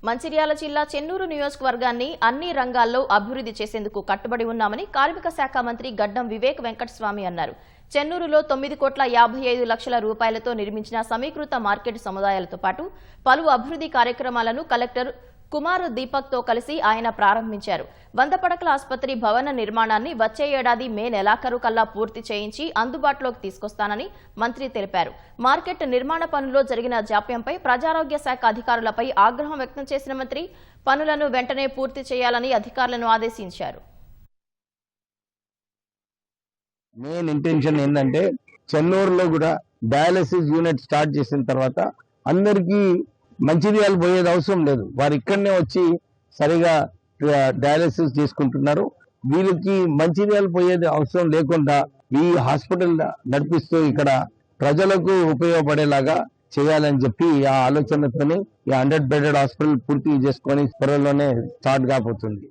మంచిర్యాల జిల్లా చెన్నూరు నియోజకవర్గాన్ని అన్ని రంగాల్లో అభివృద్ధి చేసేందుకు కట్టుబడి ఉన్నామని కార్మిక శాఖ మంత్రి గడ్డం వివేక్ వెంకటస్వామి అన్నారు. చెన్నూరులో 9,55,00,000 రూపాయలతో నిర్మించిన సమీకృత మార్కెట్ సముదాయాలతో పాటు పలు అభివృద్ధి కార్యక్రమాలను కలెక్టర్ కుమార్ దీపక్ తో కలిసి ఆయన ప్రారంభించారు. 100 పడకల ఆసుపత్రి భవన నిర్మాణాన్ని వచ్చే ఏడాది మే నెలాఖరు కల్లా పూర్తి చేయించి అందుబాటులోకి తీసుకొస్తానని మంత్రి తెలిపారు. మార్కెట్ నిర్మాణ పనుల్లో జరిగిన జాప్యంపై ప్రజారోగ్య శాఖ అధికారులపై ఆగ్రహం వ్యక్తం చేసిన మంత్రి పనులను వెంటనే పూర్తి చేయాలని అధికారులను ఆదేశించారు. మెయిన్ ఇంటెన్షన్ ఏంటంటే చెన్నూరులో కూడా డయాలసిస్ యూనిట్ స్టార్ట్ చేసిన తర్వాత అందరికీ మంచిర్యాల పోయేది అవసరం లేదు. వారు ఇక్కడనే వచ్చి సరిగా డయాలసిస్ చేసుకుంటున్నారు. వీళ్ళకి మంచిర్యాల పోయేది అవసరం లేకుండా ఈ హాస్పిటల్ నడిపిస్తూ ఇక్కడ ప్రజలకు ఉపయోగపడేలాగా చేయాలని చెప్పి ఆ ఆలోచనతోనే ఈ 100 బెడెడ్ హాస్పిటల్ పూర్తి చేసుకొని త్వరలోనే స్టార్ట్ కాబోతుంది.